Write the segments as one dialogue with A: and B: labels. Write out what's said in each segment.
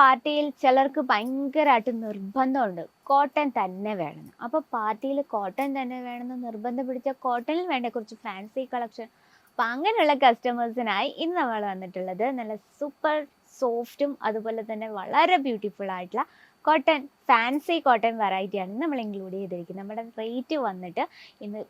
A: പാർട്ടിയിൽ ചിലർക്ക് ഭയങ്കരമായിട്ട് നിർബന്ധമുണ്ട് കോട്ടൺ തന്നെ വേണമെന്ന്. അപ്പോൾ പാർട്ടിയിൽ കോട്ടൺ തന്നെ വേണമെന്ന് നിർബന്ധം പിടിച്ച കോട്ടണിൽ വേണ്ട കുറച്ച് ഫാൻസി കളക്ഷൻ. അപ്പോൾ അങ്ങനെയുള്ള കസ്റ്റമേഴ്സിനായി ഇന്ന് നമ്മൾ വന്നിട്ടുള്ളത് നല്ല സൂപ്പർ സോഫ്റ്റും അതുപോലെ തന്നെ വളരെ ബ്യൂട്ടിഫുൾ ആയിട്ടുള്ള കോട്ടൺ ഫാൻസി കോട്ടൺ വെറൈറ്റിയാണ് നമ്മൾ ഇൻക്ലൂഡ് ചെയ്തിരിക്കുന്നത്. നമ്മുടെ റേറ്റ് വന്നിട്ട് ഇന്ന്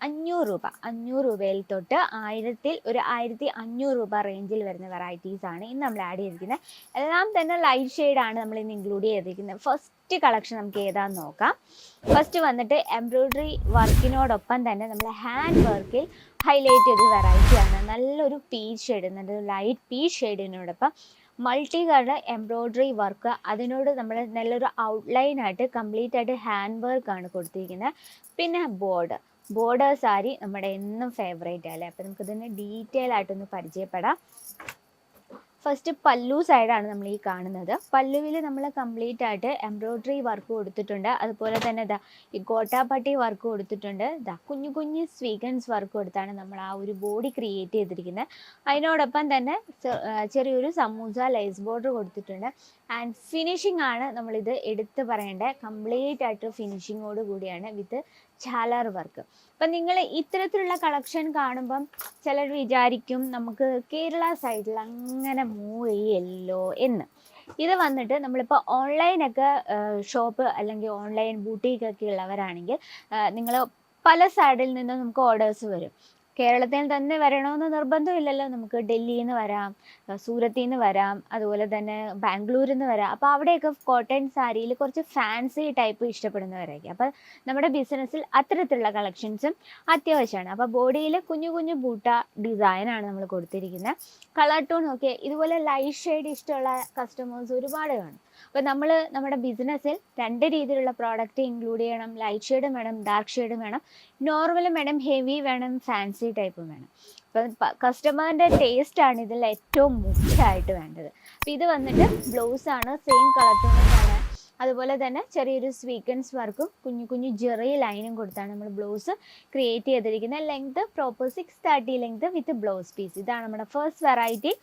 A: 500 രൂപയിൽ തൊട്ട് 1500 രൂപ റേഞ്ചിൽ വരുന്ന വെറൈറ്റീസാണ് ഇന്ന് നമ്മൾ ആഡ് ചെയ്തിരിക്കുന്നത്. എല്ലാം തന്നെ ലൈറ്റ് ഷെയ്ഡാണ് നമ്മൾ ഇന്ന് ഇൻക്ലൂഡ് ചെയ്തിരിക്കുന്നത്. ഫസ്റ്റ് കളക്ഷൻ നമുക്ക് ഏതാണെന്ന് നോക്കാം. ഫസ്റ്റ് വന്നിട്ട് എംബ്രോയ്ഡറി വർക്കിനോടൊപ്പം തന്നെ നമ്മൾ ഹാൻഡ് വർക്കിൽ ഹൈലൈറ്റ് ചെയ്ത വെറൈറ്റിയാണ്. നല്ലൊരു പീച്ച് ഷെയ്ഡ്, നല്ലൊരു ലൈറ്റ് പീച്ച് ഷെയ്ഡിനോടൊപ്പം മൾട്ടി കളർ എംബ്രോയ്ഡറി വർക്ക്, അതിനോട് നമ്മൾ നല്ലൊരു ഔട്ട്ലൈനായിട്ട് കംപ്ലീറ്റ് ആയിട്ട് ഹാൻഡ് വർക്കാണ് കൊടുത്തിരിക്കുന്നത്. പിന്നെ ബോർഡർ സാരി നമ്മുടെ എന്നും ഫേവറേറ്റ് അല്ലേ. അപ്പോൾ നമുക്കിതിന് ഡീറ്റെയിൽ ആയിട്ടൊന്ന് പരിചയപ്പെടാം. ഫസ്റ്റ് പല്ലു സൈഡാണ് നമ്മൾ ഈ കാണുന്നത്. പല്ലുവിൽ നമ്മൾ കംപ്ലീറ്റ് ആയിട്ട് എംബ്രോയ്ഡറി വർക്ക് കൊടുത്തിട്ടുണ്ട്. അതുപോലെ തന്നെ ഇതാ ഈ ഗോട്ടാപ്പട്ടി വർക്ക് കൊടുത്തിട്ടുണ്ട്. ഇതാ കുഞ്ഞു കുഞ്ഞു സ്വീഗൻസ് വർക്ക് കൊടുത്താണ് നമ്മൾ ആ ഒരു ബോഡി ക്രിയേറ്റ് ചെയ്തിരിക്കുന്നത്. അതിനോടൊപ്പം തന്നെ ചെറിയൊരു സമൂസ ലേസ് ബോർഡർ കൊടുത്തിട്ടുണ്ട്. ആൻഡ് ഫിനിഷിംഗ് ആണ് നമ്മളിത് എടുത്ത് പറയേണ്ട, കംപ്ലീറ്റ് ആയിട്ട് ഫിനിഷിങ്ങോട് കൂടിയാണ് വിത്ത് ഝാലർ വർക്ക്. അപ്പം നിങ്ങൾ ഇത്തരത്തിലുള്ള കളക്ഷൻ കാണുമ്പം ചിലർ വിചാരിക്കും നമുക്ക് കേരള സൈഡിൽ അങ്ങനെ മൂവ് ചെയ്യല്ലോ എന്ന്. ഇത് വന്നിട്ട് നമ്മളിപ്പോൾ ഓൺലൈനൊക്കെ ഷോപ്പ് അല്ലെങ്കിൽ ഓൺലൈൻ ബൂട്ടീക്കൊക്കെ ഉള്ളവരാണെങ്കിൽ നിങ്ങൾ പല സൈഡിൽ നിന്നും നമുക്ക് ഓർഡേഴ്സ് വരും. കേരളത്തിൽ തന്നെ വരണമെന്ന് നിർബന്ധമില്ലല്ലോ. നമുക്ക് ഡൽഹിയിൽ നിന്ന് വരാം, സൂരത്തിൽ നിന്ന് വരാം, അതുപോലെ തന്നെ ബാംഗ്ലൂരിൽ നിന്ന് വരാം. അപ്പോൾ അവിടെയൊക്കെ കോട്ടൺ സാരിയിൽ കുറച്ച് ഫാൻസി ടൈപ്പ് ഇഷ്ടപ്പെടുന്നവരായിരിക്കും. അപ്പോൾ നമ്മുടെ ബിസിനസ്സിൽ അത്തരത്തിലുള്ള കളക്ഷൻസും അത്യാവശ്യമാണ്. അപ്പോൾ ബോഡിയിൽ കുഞ്ഞു കുഞ്ഞു ബൂട്ട ഡിസൈനാണ് നമ്മൾ കൊടുത്തിരിക്കുന്നത്. കളർ ടോൺ ഒക്കെ ഇതുപോലെ ലൈറ്റ് ഷെയ്ഡ് ഇഷ്ടമുള്ള കസ്റ്റമേഴ്സ് ഒരുപാട് കാണും. അപ്പോൾ നമ്മൾ നമ്മുടെ ബിസിനസ്സിൽ 2 രീതിയിലുള്ള പ്രോഡക്റ്റ് ഇൻക്ലൂഡ് ചെയ്യണം. ലൈറ്റ് ഷെയ്ഡും വേണം, ഡാർക്ക് ഷെയ്ഡും വേണം, നോർമലും വേണം, ഹെവി വേണം, ഫാൻസി ടൈപ്പും വേണം. അപ്പം കസ്റ്റമറിൻ്റെ ടേസ്റ്റാണ് ഇതിൽ ഏറ്റവും മുഖ്യമായിട്ട് വേണ്ടത്. അപ്പോൾ ഇത് വന്നിട്ട് ബ്ലൗസാണ്, സെയിം കളർ ടോണിലാണ്. അതുപോലെ തന്നെ ചെറിയൊരു സ്വീക്വൻസ് വർക്കും കുഞ്ഞു കുഞ്ഞു ജെറി ലൈനും കൊടുത്താണ് നമ്മൾ ബ്ലൗസ് ക്രിയേറ്റ് ചെയ്തിരിക്കുന്നത്. Length proper 630 length with blouse piece. ഇതാണ് നമ്മുടെ ഫസ്റ്റ് വെറൈറ്റി.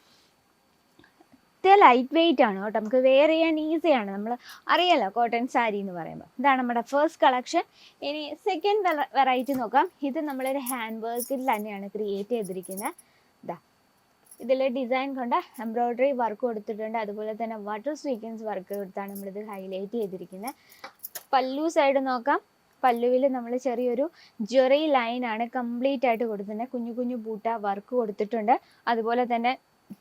A: ലൈറ്റ് വെയിറ്റ് ആണ് കേട്ടോ, നമുക്ക് വെയർ ചെയ്യാൻ ഈസിയാണ്. നമ്മൾ അറിയാലോ കോട്ടൺ സാരി എന്ന് പറയുമ്പോൾ. ഇതാണ് നമ്മുടെ ഫസ്റ്റ് കളക്ഷൻ. ഇനി സെക്കൻഡ് വെറൈറ്റി നോക്കാം. ഇത് നമ്മളൊരു ഹാൻഡ് വർക്കിൽ തന്നെയാണ് ക്രിയേറ്റ് ചെയ്തിരിക്കുന്നത്. ഇതാ ഇതിൽ ഡിസൈൻ കൊണ്ട് എംബ്രോയ്ഡറി വർക്ക് കൊടുത്തിട്ടുണ്ട്. അതുപോലെ തന്നെ വാട്ടർ സ്വീക്വൻസ് വർക്ക് കൊടുത്താണ് നമ്മളിത് ഹൈലൈറ്റ് ചെയ്തിരിക്കുന്നത്. പല്ലു സൈഡ് നോക്കാം. പല്ലുവിൽ നമ്മൾ ചെറിയൊരു ജെറി ലൈനാണ് കംപ്ലീറ്റ് ആയിട്ട് കൊടുത്തിട്ടുണ്ട്. കുഞ്ഞു കുഞ്ഞു ബൂട്ട വർക്ക് കൊടുത്തിട്ടുണ്ട്. അതുപോലെ തന്നെ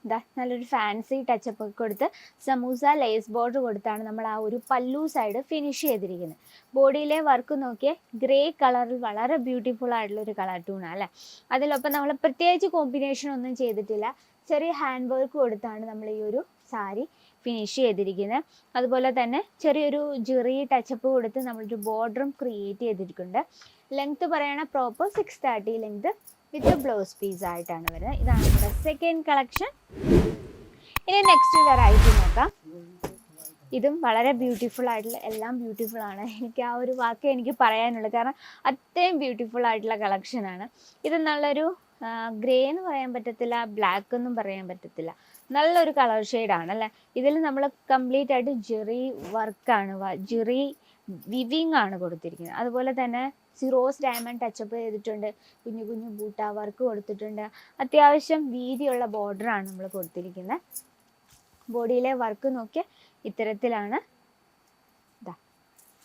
A: ഇതാ നല്ലൊരു ഫാൻസി ടച്ചപ്പ് കൊടുത്ത് സമൂസ ലേസ് ബോർഡർ കൊടുത്താണ് നമ്മൾ ആ ഒരു പല്ലു സൈഡ് ഫിനിഷ് ചെയ്തിരിക്കുന്നത്. ബോഡിയിലെ വർക്ക് നോക്കിയാൽ ഗ്രേ കളറിൽ വളരെ ബ്യൂട്ടിഫുൾ ആയിട്ടുള്ളൊരു കളർ ടൂണാണ് അല്ലേ. അതിലൊപ്പം നമ്മൾ പ്രത്യേകിച്ച് കോമ്പിനേഷൻ ഒന്നും ചെയ്തിട്ടില്ല. ചെറിയ ഹാൻഡ് വർക്ക് കൊടുത്താണ് നമ്മൾ ഈ ഒരു സാരി ഫിനിഷ് ചെയ്തിരിക്കുന്നത്. അതുപോലെ തന്നെ ചെറിയൊരു ജെറി ടച്ചപ്പ് കൊടുത്ത് നമ്മളൊരു ബോർഡറും ക്രിയേറ്റ് ചെയ്തിട്ടുണ്ട്. ലെങ്ത് പറയണ proper 630 length with blouse piece ആയിട്ടാണ് വരുന്നത്. ഇതാണ് നമ്മുടെ സെക്കൻഡ് കളക്ഷൻ. ഇനി നെക്സ്റ്റ് വെറൈറ്റി നോക്കാം. ഇതും വളരെ ബ്യൂട്ടിഫുൾ ആയിട്ടുള്ള, എല്ലാം ബ്യൂട്ടിഫുൾ ആണ്. എനിക്ക് ആ ഒരു വാക്ക് എനിക്ക് പറയാനുള്ളൂ, കാരണം അത്രയും ബ്യൂട്ടിഫുൾ ആയിട്ടുള്ള കളക്ഷനാണ്. ഇത് നല്ലൊരു ഗ്രേ എന്ന് പറയാൻ പറ്റത്തില്ല, ബ്ലാക്ക് എന്നും പറയാൻ പറ്റത്തില്ല, നല്ലൊരു കളർ ഷെയ്ഡാണ് അല്ലേ. ഇതിൽ നമ്മൾ കംപ്ലീറ്റ് ആയിട്ട് ജെറി വർക്കാണ്, ജെറി വിവിങ് ആണ് കൊടുത്തിരിക്കുന്നത്. അതുപോലെ തന്നെ സിറോസ് ഡയമണ്ട് ടച്ചപ്പ് ചെയ്തിട്ടുണ്ട്. കുഞ്ഞു കുഞ്ഞു ബൂട്ട വർക്ക് കൊടുത്തിട്ടുണ്ട്. അത്യാവശ്യം വീതിയുള്ള ബോർഡറാണ് നമ്മൾ കൊടുത്തിരിക്കുന്നത്. ബോഡിയിലെ വർക്ക് നോക്കിയാൽ ഇത്തരത്തിലാണ്. ഇതാ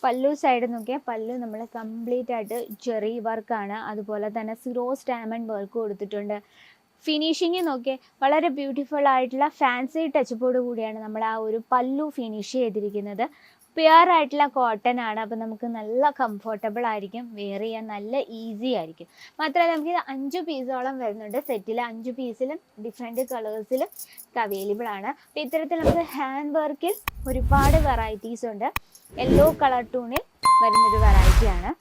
A: പല്ലു സൈഡ് നോക്കിയാൽ പല്ലു നമ്മൾ കംപ്ലീറ്റ് ആയിട്ട് ജെറി വർക്കാണ്. അതുപോലെ തന്നെ സിറോസ് ഡയമണ്ട് വർക്ക് കൊടുത്തിട്ടുണ്ട്. ഫിനിഷിങ് നോക്കിയാൽ വളരെ ബ്യൂട്ടിഫുൾ ആയിട്ടുള്ള ഫാൻസി ടച്ചപ്പോട് കൂടിയാണ് നമ്മൾ ആ ഒരു പല്ലു ഫിനിഷ് ചെയ്തിരിക്കുന്നത്. പ്യുവർ ആയിട്ടുള്ള കോട്ടൺ ആണ്. അപ്പോൾ നമുക്ക് നല്ല കംഫർട്ടബിൾ ആയിരിക്കും, വെയർ ചെയ്യാൻ നല്ല ഈസി ആയിരിക്കും. മാത്രമല്ല നമുക്ക് 5 പീസോളം വരുന്നുണ്ട്. സെറ്റിൽ 5 പീസിലും ഡിഫറെൻറ്റ് കളേഴ്സിലും അവൈലബിൾ ആണ്. അപ്പോൾ ഇത്തരത്തിൽ നമുക്ക് ഹാൻഡ് വർക്കിൽ ഒരുപാട് വെറൈറ്റീസ് ഉണ്ട്. യെല്ലോ കളർ ടൂണിൽ വരുന്നൊരു വെറൈറ്റിയാണ്.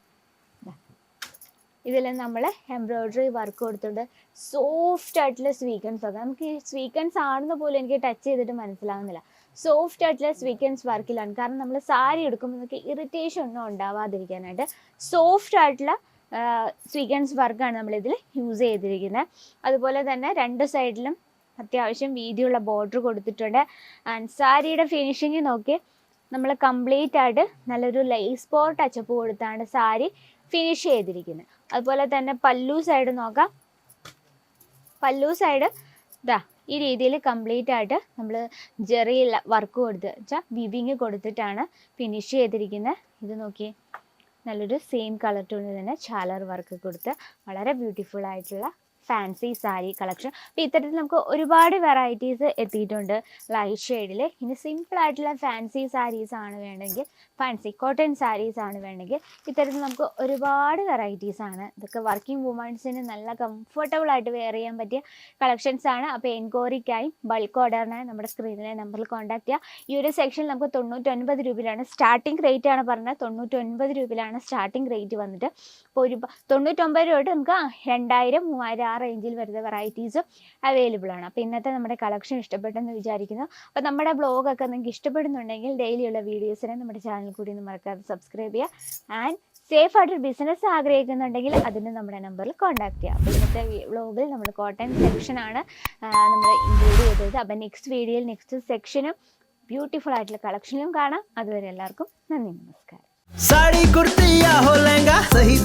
A: ഇതിൽ നമ്മൾ എംബ്രോയ്ഡറി വർക്ക് കൊടുത്തിട്ടുണ്ട്. സോഫ്റ്റ് ആയിട്ടുള്ള സ്വീക്വൻസ് ഒക്കെ, നമുക്ക് ഈ സ്വീക്വൻസ് ആണെന്ന് പോലും എനിക്ക് ടച്ച് ചെയ്തിട്ട് മനസ്സിലാവുന്നില്ല. സോഫ്റ്റ് ആയിട്ടുള്ള സ്വീക്വൻസ് വർക്കിലാണ്. കാരണം നമ്മൾ സാരി എടുക്കുമ്പോൾ നമുക്ക് ഇറിറ്റേഷൻ ഒന്നും ഉണ്ടാവാതിരിക്കാനായിട്ട് സോഫ്റ്റ് ആയിട്ടുള്ള സ്വീക്വൻസ് വർക്കാണ് നമ്മളിതിൽ യൂസ് ചെയ്തിരിക്കുന്നത്. അതുപോലെ തന്നെ 2 സൈഡിലും അത്യാവശ്യം വീതിയുള്ള ബോർഡർ കൊടുത്തിട്ടുണ്ട്. ആൻഡ് സാരിയുടെ ഫിനിഷിങ് നോക്കി, നമ്മൾ കംപ്ലീറ്റ് ആയിട്ട് നല്ലൊരു ലേസ് ബോർ ടച്ചപ്പ് കൊടുത്താണ് സാരി ഫിനിഷ് ചെയ്തിരിക്കുന്നത്. അതുപോലെ തന്നെ പല്ലു സൈഡ് നോക്കാം. പല്ലു സൈഡ് ഇതാ ഈ രീതിയിൽ കംപ്ലീറ്റ് ആയിട്ട് നമ്മൾ ജെറി വർക്ക് കൊടുത്ത് വെച്ചാൽ വിവിങ് കൊടുത്തിട്ടാണ് ഫിനിഷ് ചെയ്തിരിക്കുന്നത്. ഇത് നോക്കി, നല്ലൊരു സെയിം കളർ ടോണിൽ തന്നെ ചാലർ വർക്ക് കൊടുത്ത് വളരെ ബ്യൂട്ടിഫുൾ ആയിട്ടുള്ള ഫാൻസി സാരി കളക്ഷൻ. അപ്പോൾ ഇത്തരത്തിൽ നമുക്ക് ഒരുപാട് വെറൈറ്റീസ് എത്തിയിട്ടുണ്ട് ലൈറ്റ് ഷെയ്ഡിൽ. ഇനി സിമ്പിൾ ആയിട്ടുള്ള ഫാൻസി സാരീസ് ആണ് വേണമെങ്കിൽ, ഫാൻസി കോട്ടൺ സാരീസ് ആണ് വേണമെങ്കിൽ, ഇത്തരത്തിൽ നമുക്ക് ഒരുപാട് വെറൈറ്റീസ് ആണ്. ഇതൊക്കെ വർക്കിംഗ് വുമൺസിന് നല്ല കംഫർട്ടബിൾ ആയിട്ട് വെയർ ചെയ്യാൻ പറ്റിയ കളക്ഷൻസ് ആണ്. അപ്പോൾ എൻക്വയറിക്കായും ബൾക്ക് ഓർഡറിനായി നമ്മുടെ സ്ക്രീനിലെ നമ്പറിൽ കോൺടാക്ട് ചെയ്യുക. ഈ ഒരു സെക്ഷൻ നമുക്ക് 99 രൂപയിലാണ് സ്റ്റാർട്ടിംഗ് റേറ്റ് ആണ് പറഞ്ഞത്. 99 രൂപയിലാണ് സ്റ്റാർട്ടിംഗ് റേറ്റ് വന്നിട്ട്. അപ്പോൾ 99 രൂപ തൊട്ട് നമുക്ക് 2000, 3000 ആ റേഞ്ചിൽ വരുന്ന വെറൈറ്റീസ് അവൈലബിൾ ആണ്. അപ്പോൾ ഇന്നത്തെ നമ്മുടെ കളക്ഷൻ ഇഷ്ടപ്പെട്ടെന്ന് വിചാരിക്കുന്നു. അപ്പോൾ നമ്മുടെ ബ്ലോഗൊക്കെ നിങ്ങൾക്ക് ഇഷ്ടപ്പെടുന്നുണ്ടെങ്കിൽ ഡെയിലിയുള്ള വീഡിയോസിനെ നമ്മുടെ ചാനൽ കൂടി ഒന്ന് മറക്കാതെ സബ്സ്ക്രൈബ് ചെയ്യുക. ആൻഡ് സേഫ് ആയിട്ട് ബിസിനസ് ആഗ്രഹിക്കുന്നുണ്ടെങ്കിൽ അതിന് നമ്മുടെ നമ്പറിൽ കോൺടാക്ട് ചെയ്യുക. അപ്പോൾ ഇന്നത്തെ വ്ലോഗിൽ നമ്മൾ കോട്ടൺ സെക്ഷനാണ് നമ്മൾ ഇൻക്ലൂഡ് ചെയ്തത്. അപ്പോൾ നെക്സ്റ്റ് വീഡിയോയിൽ നെക്സ്റ്റ് സെക്ഷനും ബ്യൂട്ടിഫുൾ ആയിട്ടുള്ള കളക്ഷനിലും കാണാം. അതുവരെ എല്ലാവർക്കും നന്ദി, നമസ്കാരം.
B: साड़ी कुर्ती या हो लहंगा, सही